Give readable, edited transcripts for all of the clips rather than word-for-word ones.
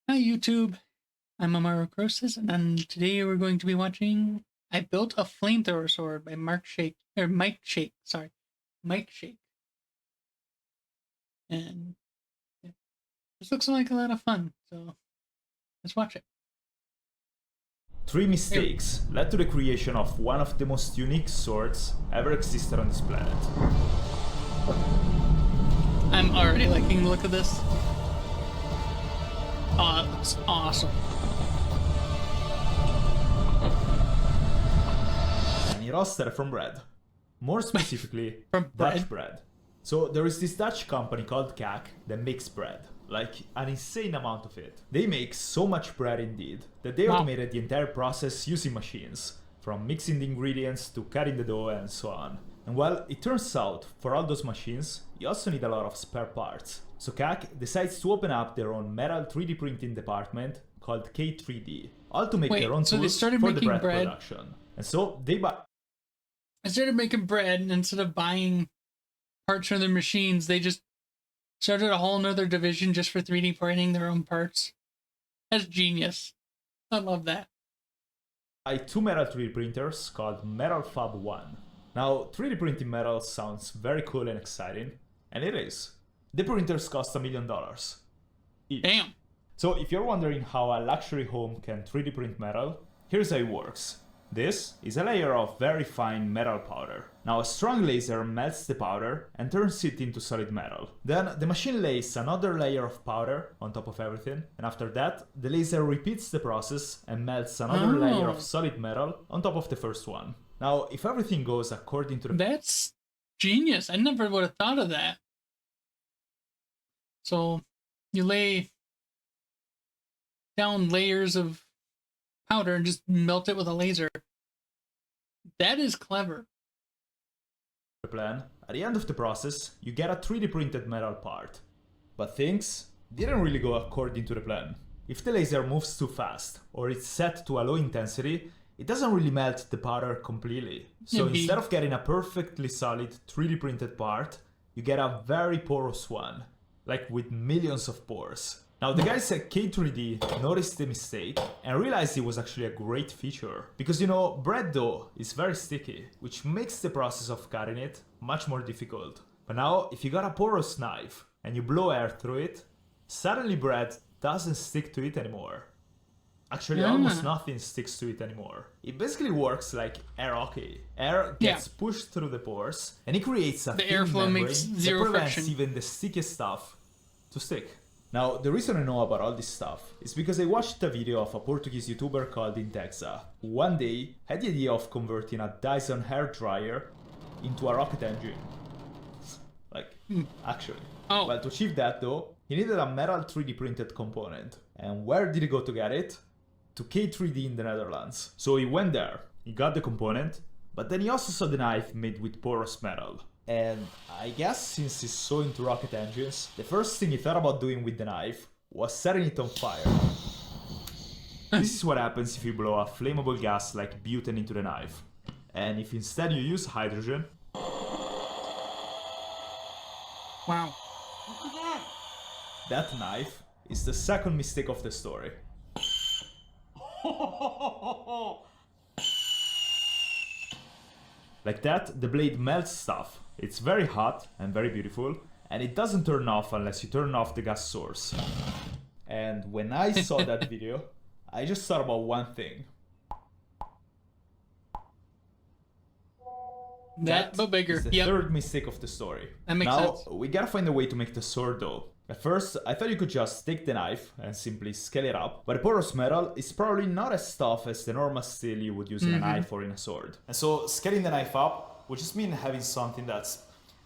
Hi YouTube, I'm Amaru Reacts, and today we're going to be watching I Built a Flamethrower Sword by Mike Shake, sorry. Mike Shake. And yeah, this looks like a lot of fun, so let's watch it. 3 mistakes led to the creation of one of the most unique swords ever existed on this planet. I'm already liking the look of this. Oh, it looks awesome. And it all started from bread. More specifically, From bread? Dutch bread. So there is this Dutch company called CAC that makes bread. Like an insane amount of it. They make so much bread indeed that they automated the entire process using machines, from mixing the ingredients to cutting the dough and so on. And well, it turns out, for all those machines, you also need a lot of spare parts. So CAC decides to open up their own metal 3D printing department called K3D, all to make their own tools for the bread production. And so they started making bread, and instead of buying parts from their machines, they just started a whole nother division just for 3D printing their own parts. That's genius. I love that. buy two metal 3D printers called Metal Fab 1. Now, 3D printing metal sounds very cool and exciting, and it is. The printers cost $1 million each. Damn. So if you're wondering how a luxury home can 3D print metal, here's how it works. This is a layer of very fine metal powder. Now a strong laser melts the powder and turns it into solid metal. Then the machine lays another layer of powder on top of everything, and after that the laser repeats the process and melts another layer of solid metal on top of the first one. Now if everything goes according to the... That's genius. I never would have thought of that. So you lay down layers of powder and just melt it with a laser. That is clever. plan, at the end of the process, you get a 3D printed metal part. But things didn't really go according to the plan. If the laser moves too fast, or it's set to a low intensity, it doesn't really melt the powder completely. So instead of getting a perfectly solid 3D printed part, you get a very porous one, like with millions of pores. Now the guys at K3D noticed the mistake and realized it was actually a great feature. Because you know, bread dough is very sticky, which makes the process of cutting it much more difficult. But now, if you got a porous knife and you blow air through it, suddenly bread doesn't stick to it anymore. Actually, almost nothing sticks to it anymore. It basically works like air hockey. Air gets pushed through the pores and it creates a thin airflow membrane makes that zero prevents friction. even the stickiest stuff to stick. Now, the reason I know about all this stuff is because I watched a video of a Portuguese YouTuber called Intexa, who one day had the idea of converting a Dyson hairdryer into a rocket engine. Like, actually. Oh. Well, to achieve that though, he needed a metal 3D printed component. And where did he go to get it? To K3D in the Netherlands. So he went there, he got the component, but then he also saw the knife made with porous metal. And I guess since he's so into rocket engines, the first thing he thought about doing with the knife was setting it on fire. This is what happens if you blow a flammable gas like butane into the knife. And if instead you use hydrogen... Wow. That knife is the second mistake of the story. Like that, the blade melts stuff. It's very hot and very beautiful, and it doesn't turn off unless you turn off the gas source. And when I saw that video, I just thought about one thing. That but bigger. Is the third mistake of the story. That makes sense. Now, we gotta find a way to make the sword though. At first, I thought you could just take the knife and simply scale it up, but the porous metal is probably not as tough as the normal steel you would use in a knife or in a sword. And so, scaling the knife up would just mean having something that's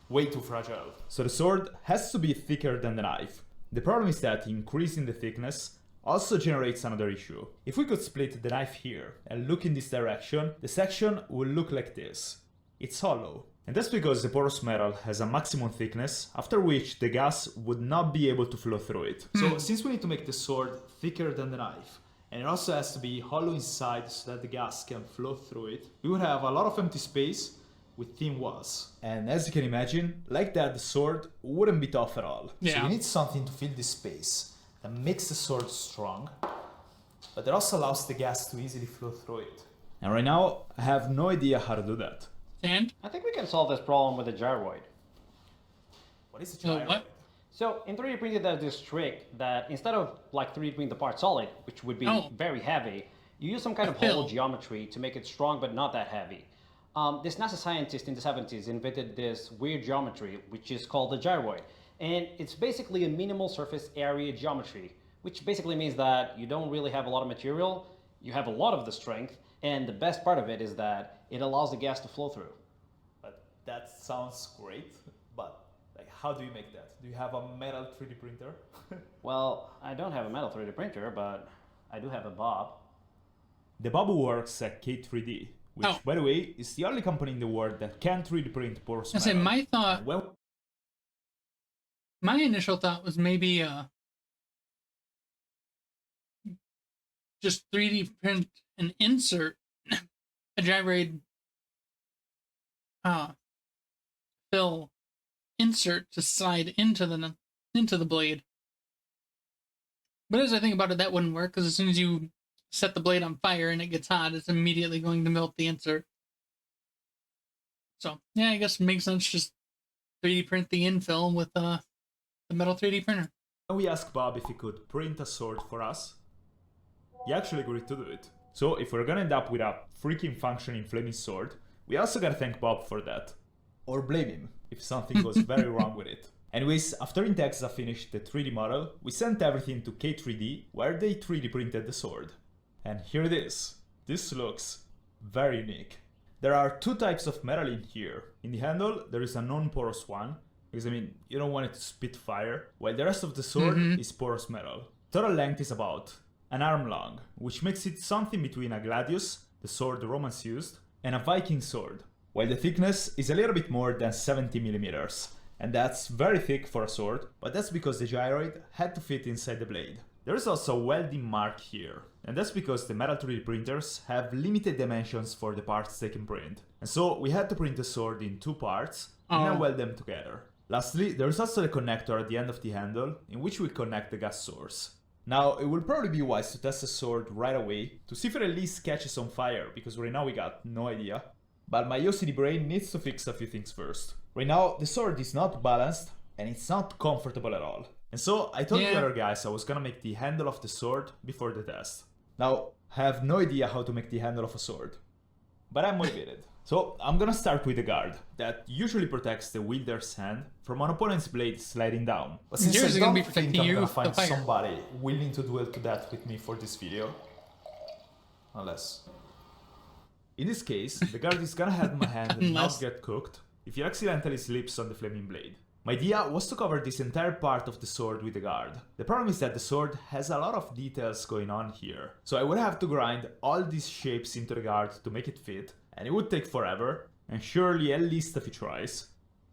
way too fragile. So the sword has to be thicker than the knife. The problem is that increasing the thickness also generates another issue. If we could split the knife here and look in this direction, the section will look like this. It's hollow. And that's because the porous metal has a maximum thickness, after which the gas would not be able to flow through it. So since we need to make the sword thicker than the knife, and it also has to be hollow inside so that the gas can flow through it, we would have a lot of empty space with thin walls. And as you can imagine, like that the sword wouldn't be tough at all. Yeah. So you need something to fill this space. that makes the sword strong, but it also allows the gas to easily flow through it. And right now, I have no idea how to do that. And? I think we can solve this problem with a gyroid. What is a gyroid? What? So in 3D printing, there's this trick that instead of like 3D printing the part solid, which would be very heavy, you use some kind of hollow geometry to make it strong but not that heavy. This NASA scientist in the 70s invented this weird geometry, which is called the gyroid. And it's basically a minimal surface area geometry, which basically means that you don't really have a lot of material, you have a lot of the strength, and the best part of it is that it allows the gas to flow through. But that sounds great, but like, how do you make that? Do you have a metal 3D printer? Well, I don't have a metal 3D printer, but I do have a Bob. The Bob works at K3D, which, by the way, is the only company in the world that can 3D print porous metal. I say my initial thought was maybe just 3D print and insert a gyroid fill insert to slide into the blade. But as I think about it, that wouldn't work, because as soon as you set the blade on fire and it gets hot, it's immediately going to melt the insert. So yeah, I guess it makes sense just 3D print the infill with the metal 3D printer. We asked Bob if he could print a sword for us. He actually agreed to do it. So if we're gonna end up with a freaking functioning flaming sword, we also gotta thank Bob for that. Or blame him if something goes very wrong with it. Anyways, after Intexa finished the 3D model, we sent everything to K3D, where they 3D printed the sword. And here it is. This looks very unique. There are two types of metal in here. In the handle, there is a non-porous one, because I mean, you don't want it to spit fire, while the rest of the sword is porous metal. Total length is about an arm long, which makes it something between a gladius, the sword the Romans used, and a Viking sword, while the thickness is a little bit more than 70 millimeters. And that's very thick for a sword, but that's because the gyroid had to fit inside the blade. There is also a welding mark here, and that's because the metal 3D printers have limited dimensions for the parts they can print. And so we had to print the sword in two parts and then weld them together. Lastly, there is also the connector at the end of the handle, in which we connect the gas source. Now, it would probably be wise to test the sword right away, to see if it at least catches on fire, because right now we got no idea. But my OCD brain needs to fix a few things first. Right now, the sword is not balanced, and it's not comfortable at all. And so, I told the other guys I was gonna make the handle of the sword before the test. Now, I have no idea how to make the handle of a sword, but I'm motivated. So, I'm gonna start with the guard, that usually protects the wielder's hand from an opponent's blade sliding down. But since I don't think I'm gonna find somebody willing to duel to death with me for this video, unless... In this case, the guard is gonna have my hand not get cooked if it accidentally slips on the flaming blade. My idea was to cover this entire part of the sword with the guard. The problem is that the sword has a lot of details going on here, so I would have to grind all these shapes into the guard to make it fit, and it would take forever, and surely at least a few tries.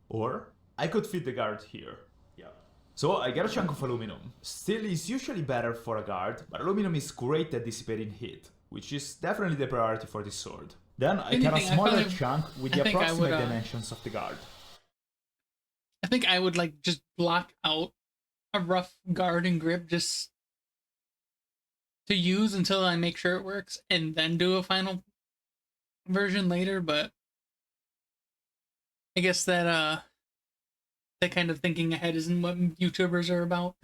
Or I could fit the guard here. Yeah. So I get a chunk of aluminum. Steel is usually better for a guard, but aluminum is great at dissipating heat, which is definitely the priority for this sword. Then I cut a smaller chunk with the approximate dimensions of the guard. I think I would like just block out a rough guard and grip just to use until I make sure it works, and then do a final version later. But I guess that that kind of thinking ahead isn't what YouTubers are about.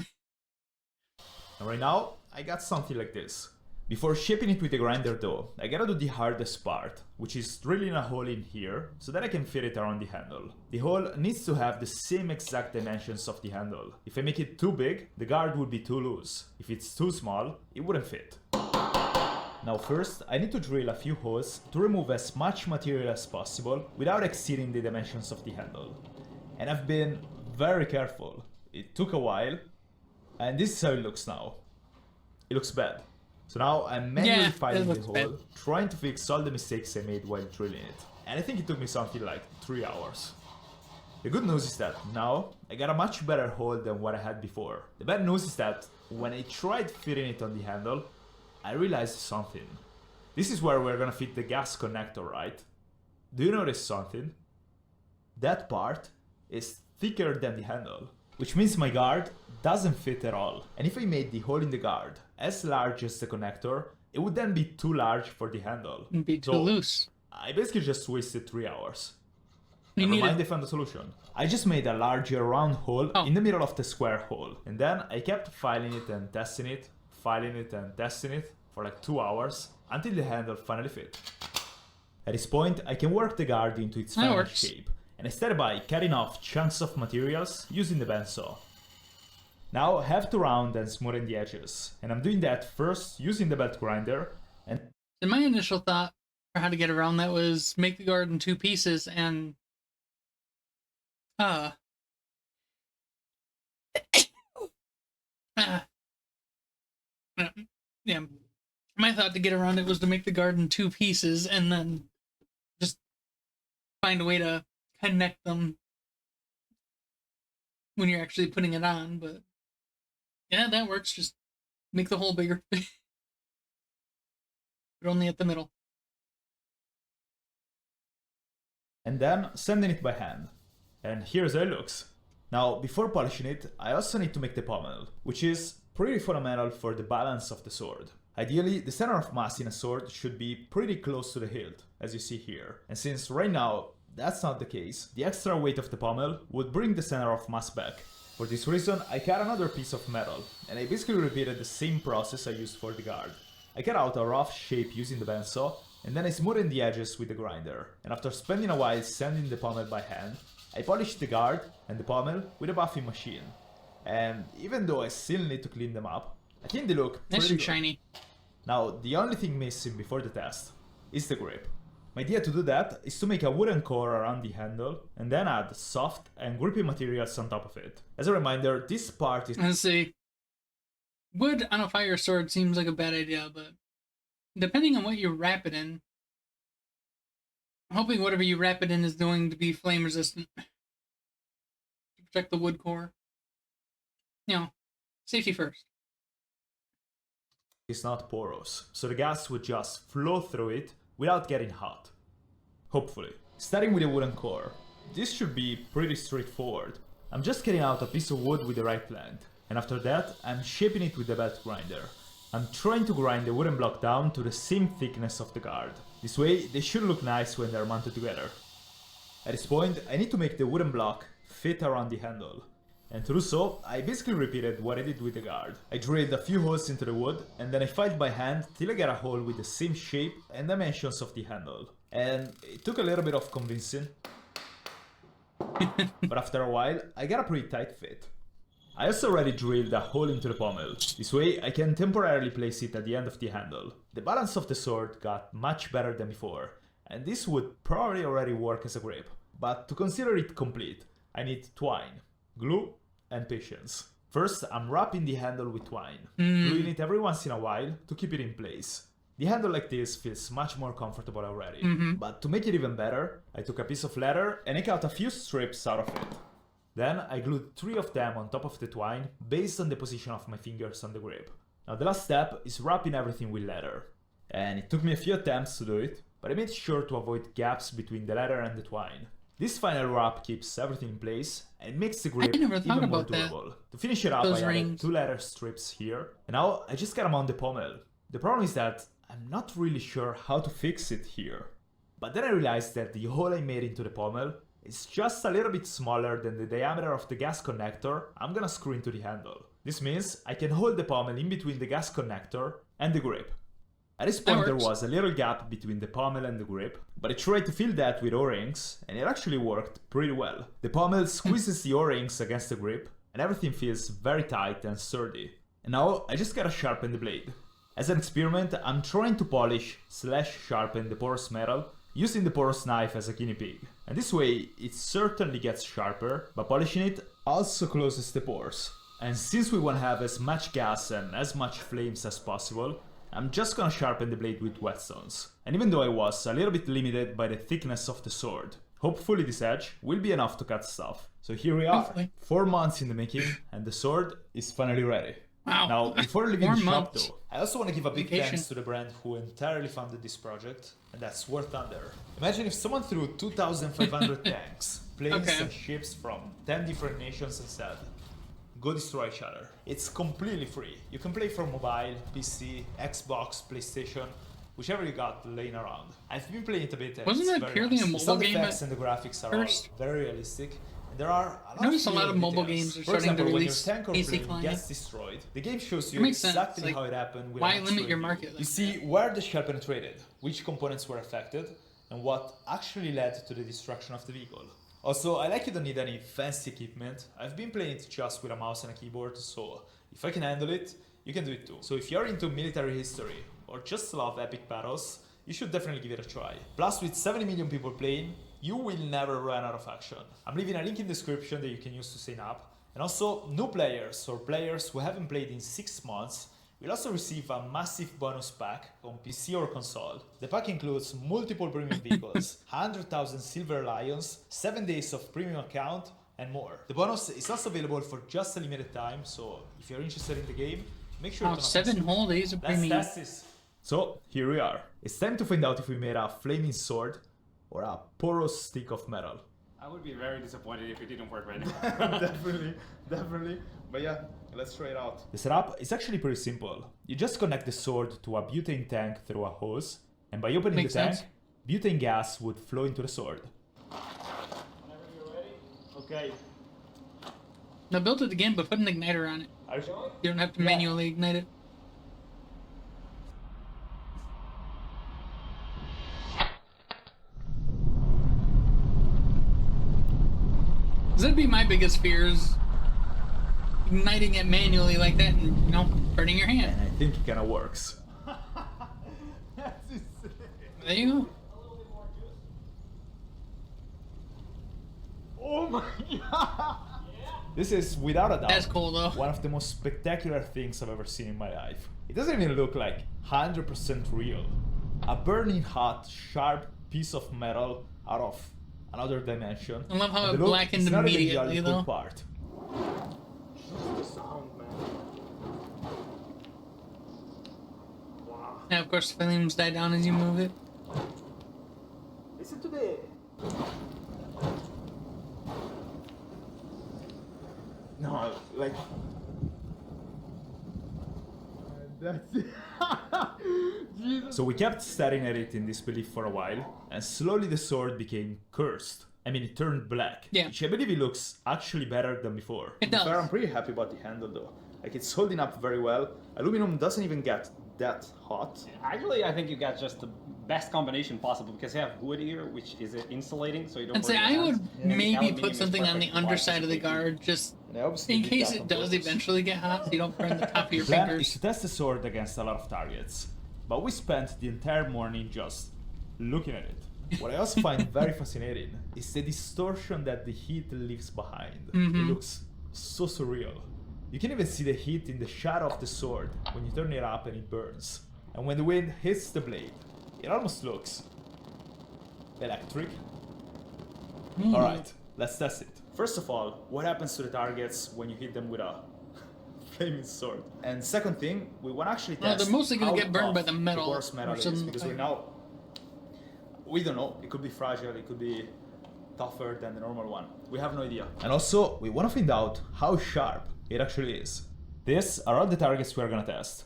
And right now, I got something like this. Before shaping it with the grinder though, I gotta do the hardest part, which is drilling a hole in here so that I can fit it around the handle. The hole needs to have the same exact dimensions of the handle. If I make it too big, the guard would be too loose. If it's too small, it wouldn't fit. Now first, I need to drill a few holes to remove as much material as possible without exceeding the dimensions of the handle. And I've been very careful. It took a while, and this is how it looks now. It looks bad. So now I'm manually filing the hole, trying to fix all the mistakes I made while drilling it. And I think it took me something like 3 hours. The good news is that now I got a much better hole than what I had before. The bad news is that when I tried fitting it on the handle, I realized something. This is where we're gonna fit the gas connector, right? Do you notice something? That part is thicker than the handle. which means my guard doesn't fit at all. And if I made the hole in the guard as large as the connector, it would then be too large for the handle. It'd be too loose. I basically just wasted 3 hours. You Never need mind, I found a solution. I just made a larger round hole in the middle of the square hole. And then I kept filing it and testing it, filing it and testing it for like 2 hours until the handle finally fit. At this point, I can work the guard into its final shape. And I started by cutting off chunks of materials using the bandsaw. Now I have to round and smoothen the edges. And I'm doing that first using the belt grinder. And my initial thought for how to get around that was make the guard in 2 pieces and yeah. My thought to get around it was to make the guard in 2 pieces and then just find a way to connect them when you're actually putting it on, but yeah, that works. Just make the hole bigger. But only at the middle. And then sanding it by hand. And here's how it looks. Now, before polishing it, I also need to make the pommel, which is pretty fundamental for the balance of the sword. Ideally, the center of mass in a sword should be pretty close to the hilt, as you see here. And since right now, that's not the case, the extra weight of the pommel would bring the center of mass back. For this reason, I cut another piece of metal, and I basically repeated the same process I used for the guard. I cut out a rough shape using the bandsaw, and then I smoothed the edges with the grinder. And after spending a while sanding the pommel by hand, I polished the guard and the pommel with a buffing machine. And even though I still need to clean them up, I think they look pretty good. Shiny. Now, the only thing missing before the test is the grip. My idea to do that is to make a wooden core around the handle and then add soft and grippy materials on top of it. As a reminder, this part is... Let's see. Wood on a fire sword seems like a bad idea, but depending on what you wrap it in, I'm hoping whatever you wrap it in is going to be flame resistant. To protect the wood core. You know, safety first. It's not porous, so the gas would just flow through it without getting hot. Hopefully. Starting with a wooden core, this should be pretty straightforward. I'm just cutting out a piece of wood with the right length, and after that I'm shaping it with the belt grinder. I'm trying to grind the wooden block down to the same thickness of the guard. This way they should look nice when they're mounted together. At this point I need to make the wooden block fit around the handle. And to do so, I basically repeated what I did with the guard. I drilled a few holes into the wood, and then I filed by hand till I got a hole with the same shape and dimensions of the handle. And it took a little bit of convincing, but after a while, I got a pretty tight fit. I also already drilled a hole into the pommel. This way, I can temporarily place it at the end of the handle. The balance of the sword got much better than before, and this would probably already work as a grip. But to consider it complete, I need twine, glue, and patience. First, I'm wrapping the handle with twine, gluing it every once in a while to keep it in place. The handle like this feels much more comfortable already, but to make it even better, I took a piece of leather and I cut a few strips out of it. Then I glued 3 of them on top of the twine based on the position of my fingers on the grip. Now the last step is wrapping everything with leather. And it took me a few attempts to do it, but I made sure to avoid gaps between the leather and the twine. This final wrap keeps everything in place and makes the grip even more durable. To finish it up, I added 2 leather strips here, and now I just gotta mount the pommel. The problem is that I'm not really sure how to fix it here. But then I realized that the hole I made into the pommel is just a little bit smaller than the diameter of the gas connector I'm gonna screw into the handle. This means I can hold the pommel in between the gas connector and the grip. At this point there was a little gap between the pommel and the grip, but I tried to fill that with O-rings and it actually worked pretty well. The pommel squeezes the O-rings against the grip and everything feels very tight and sturdy. And now I just gotta sharpen the blade. As an experiment, I'm trying to polish/sharpen the porous metal using the porous knife as a guinea pig. And this way it certainly gets sharper, but polishing it also closes the pores. And since we want to have as much gas and as much flames as possible, I'm just gonna sharpen the blade with whetstones. And even though I was a little bit limited by the thickness of the sword, hopefully this edge will be enough to cut stuff. So here we are, 4 months in the making, and the sword is finally ready. Wow. Now, before leaving the shop though, I also want to give a big thanks to the brand who entirely funded this project, and that's War Thunder. Imagine if someone threw 2,500 tanks, planes and ships from 10 different nations instead. go destroy each other. It's completely free. You can play from mobile, PC, Xbox, PlayStation, whichever you got laying around. I've been playing it a bit and Wasn't it's that very purely nice. a The mobile sound game effects at and the graphics are first? all very realistic. And there are I noticed a lot of mobile details. games are For starting to example, when your release tank or PC plane clients. gets destroyed, the game shows you That makes sense. exactly Like, how it happened. With why an limit X-ray your view. market like You see where the shell penetrated, which components were affected, and what actually led to the destruction of the vehicle. Also, I like you don't need any fancy equipment. I've been playing it just with a mouse and a keyboard, so if I can handle it, you can do it too. So if you're into military history or just love epic battles, you should definitely give it a try. Plus, with 70 million people playing, you will never run out of action. I'm leaving a link in the description that you can use to sign up. And also, new players or players who haven't played in 6 months will also receive a massive bonus pack on PC or console. The pack includes multiple premium vehicles, 100,000 silver lions, 7 days of premium account, and more. The bonus is also available for just a limited time, so if you're interested in the game, make sure to not 7 whole days of Let's premium. test this. So, here we are. It's time to find out if we made a flaming sword or a porous stick of metal. I would be very disappointed if it didn't work right now. Definitely. But yeah, let's try it out. The setup is actually pretty simple. You just connect the sword to a butane tank through a hose, and by opening Makes the tank, sense. butane gas would flow into the sword. Whenever you're ready. Okay. Now build it again, but put an igniter on it. Are you sure? You don't have to manually ignite it. That'd be my biggest fear is igniting it manually like that and, you know, burning your hand. And I think it kinda works. There you go. Oh my god! This is, without a doubt, That's cool, though. one of the most spectacular things I've ever seen in my life. It doesn't even look like 100% real. A burning hot, sharp piece of metal out of another dimension. I love how And it the look blackened is not even the immediately, only cool though. part. The sound, man. Wow. Now, of course, the flames die down as you move it. Listen to the. No, like... That's it. Jesus. So we kept staring at it in disbelief for a while, and slowly the sword became cursed. I mean, it turned black. Yeah. Which I believe it looks actually better than before. It does. I'm pretty happy about the handle though. Like, it's holding up very well. Aluminum doesn't even get that hot. Actually, I think you got just the best combination possible because you have wood here, which is insulating, so you don't. I'd say burn I your would hands. And the maybe aluminium put is something on the perfect. Why underside of the does it take you- guard, just And I obviously in did case that it on does purpose. eventually get hot, so you don't burn the top of your The plan is fingers. to test the sword against a lot of targets, but we spent the entire morning just looking at it. What I also find very fascinating is the distortion that the heat leaves behind. It looks so surreal. You can even see the heat in the shadow of the sword when you turn it up and it burns. And when the wind hits the blade, it almost looks electric. Alright, let's test it. First of all, what happens to the targets when you hit them with a flaming sword? And second thing, we want to actually Well, test they're mostly gonna how get burned by tough the metal porous metal or is, something because like right now we don't know. It could be fragile, it could be tougher than the normal one. We have no idea. And also, we want to find out how sharp it actually is. These are all the targets we are gonna test.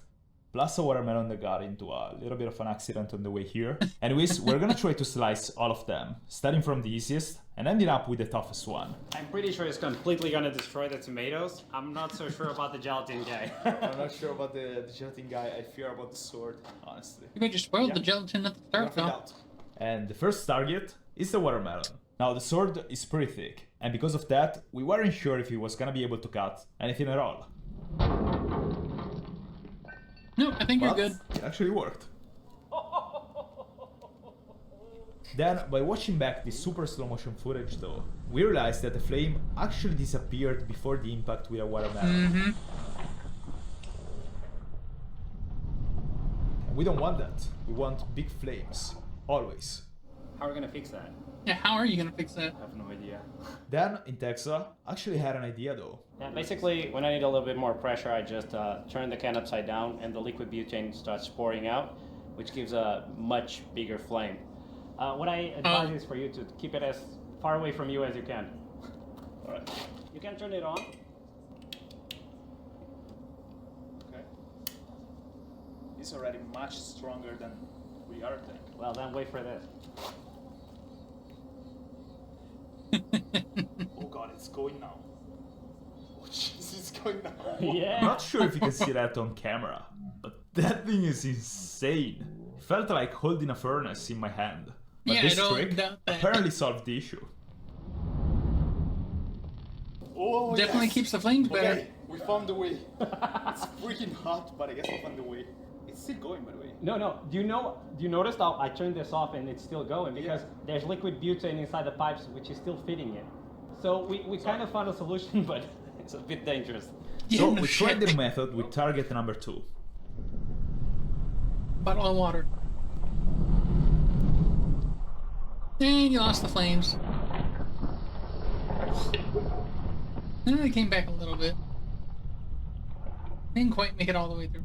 Plus a watermelon that got into a little bit of an accident on the way here. Anyways, we're gonna try to slice all of them, starting from the easiest and ending up with the toughest one. I'm pretty sure it's completely gonna destroy the tomatoes. I'm not so sure about the gelatin guy. I'm not sure about the gelatin guy. I fear about the sword, honestly. You may just spoil the Yeah. gelatin at the start, Find though. out. And the first target is the watermelon. Now the sword is pretty thick, and because of that, we weren't sure if he was gonna be able to cut anything at all. No, I think you're But good. it actually worked. Then, by watching back the super slow motion footage though, we realized that the flame actually disappeared before the impact with a watermelon. And we don't want that. We want big flames. Always. How are we gonna fix that? Yeah, how are you gonna fix that? I have no idea. Dan, in Texas, actually had an idea though. Yeah, basically, when I need a little bit more pressure, I just turn the can upside down and the liquid butane starts pouring out, which gives a much bigger flame. What I advise is for you to keep it as far away from you as you can. Alright. You can turn it on, is already much stronger than we are, I think. Well, then wait for this. Oh god, it's going now. Oh jeez, it's going now. Yeah. I'm not sure if you can see that on camera, but that thing is insane. It felt like holding a furnace in my hand. But Yeah, this I don't trick doubt that. apparently solved the issue. Oh, Definitely yes. keeps the flames better. Okay, we found the way. It's freaking hot, but I guess we found the way. It's still going, by the way. No. Do you notice how I turned this off and it's still going? Because there's liquid butane inside the pipes, which is still feeding it. So we kind of found a solution, but it's a bit dangerous. Yeah, So no we shit. tried the method with target number 2. Bottle of water. And you lost the flames. And they came back a little bit. Didn't quite make it all the way through.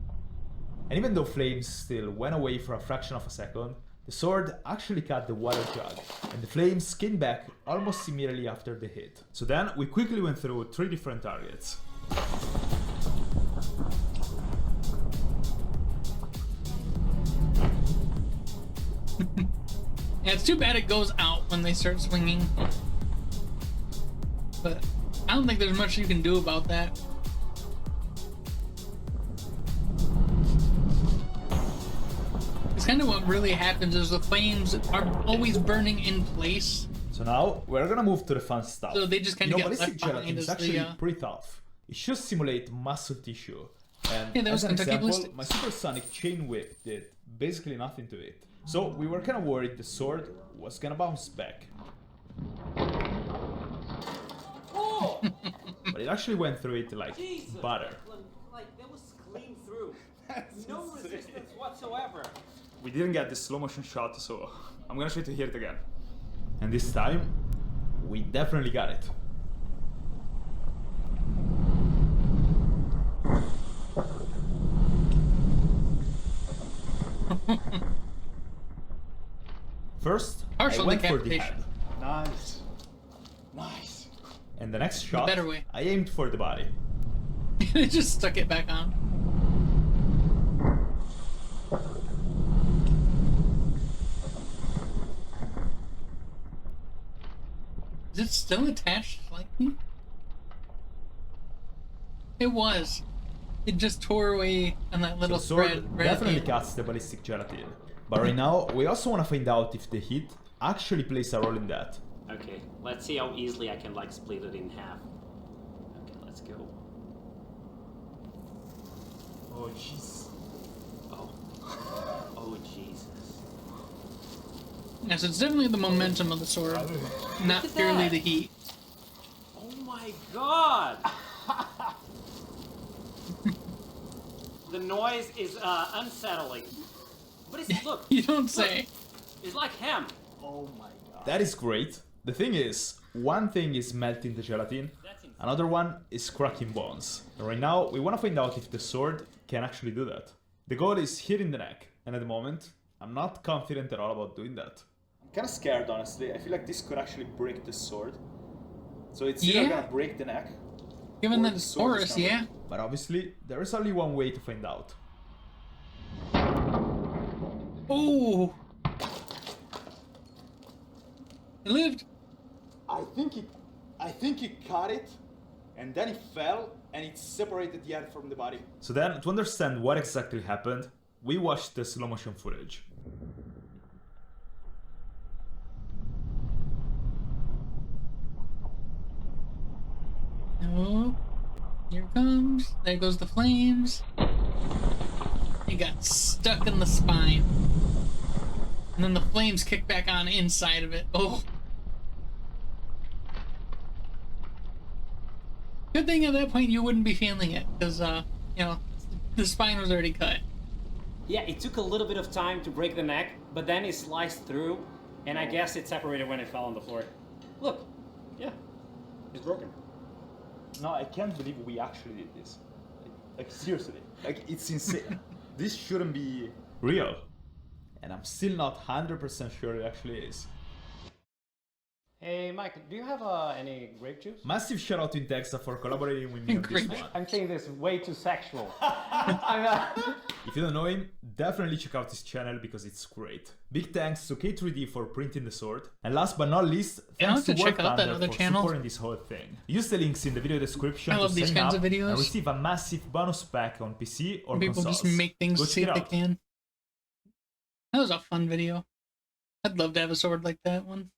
And even though flames still went away for a fraction of a second, the sword actually cut the water jug, and the flames came back almost immediately after the hit. So then we quickly went through 3 different targets. Yeah, it's too bad it goes out when they start swinging. But I don't think there's much you can do about that. It's kind of what really happens is the flames are always burning in place. So now we're gonna move to the fun stuff. So they just kinda get ballistic left behind gelatin is as actually the, pretty tough. It should simulate muscle tissue. And Yeah, that was as an Kentucky example, ballistic. my supersonic chain whip did basically nothing to it. So we were kinda worried the sword was gonna bounce back. But it actually went through it like butter. Like that was clean through. No resistance whatsoever. We didn't get the slow motion shot, so I'm gonna try to hear it again. And this time, we definitely got it. First, I Partial went for the decapitation. head. Nice. Nice. And the next shot, better way. I aimed for the body. They just stuck it back on. Is it still attached slightly? It was. It just tore away on that So little the sword thread. right at the definitely end. cuts the ballistic gelatin. But right now, we also want to find out if the heat actually plays a role in that. Okay, let's see how easily I can like split it in half. Okay, let's go. Oh jeez. Oh Jesus. Yes, it's definitely the momentum of the sword, not at purely that. the heat. Oh my God! The noise is unsettling. But it's look. You don't say. It's like ham. Oh my god. That is great. The thing is, one thing is melting the gelatin, That's insane. another one is cracking bones. And right now, we want to find out if the sword can actually do that. The goal is here in the neck, and at the moment, I'm not confident at all about doing that. I'm kind of scared, honestly. I feel like this could actually break the sword. So it's Yeah. either gonna break the neck. Given Or that the it's sword is porous, gonna yeah. But obviously, there is only one way to find out. Oh! It lived. I think it caught it, and then it fell, and it separated the head from the body. So then, to understand what exactly happened, we watched the slow motion footage. Oh, here it comes. There goes the flames. It got stuck in the spine. And then the flames kick back on inside of it. Oh. Good thing at that point you wouldn't be feeling it, because, you know, the spine was already cut. Yeah, it took a little bit of time to break the neck, but then it sliced through, and I guess it separated when it fell on the floor. Look, yeah, it's broken. No, I can't believe we actually did this. Like seriously, like it's insane. This shouldn't be real. And I'm still not 100% sure it actually is. Hey, Mike, do you have any grape juice? Massive shout out to Intexa for collaborating with me on this Great. one. I'm saying this way too sexual. I'm, If you don't know him, definitely check out his channel because it's great. Big thanks to K3D for printing the sword. And last but not least, thanks to check out that Thunder other for channel. supporting this whole thing. Use the links in the video description I to love these sign kinds up of videos. and receive a massive bonus pack on PC or People consoles. just make things Go see check if it they out. can. That was a fun video. I'd love to have a sword like that one.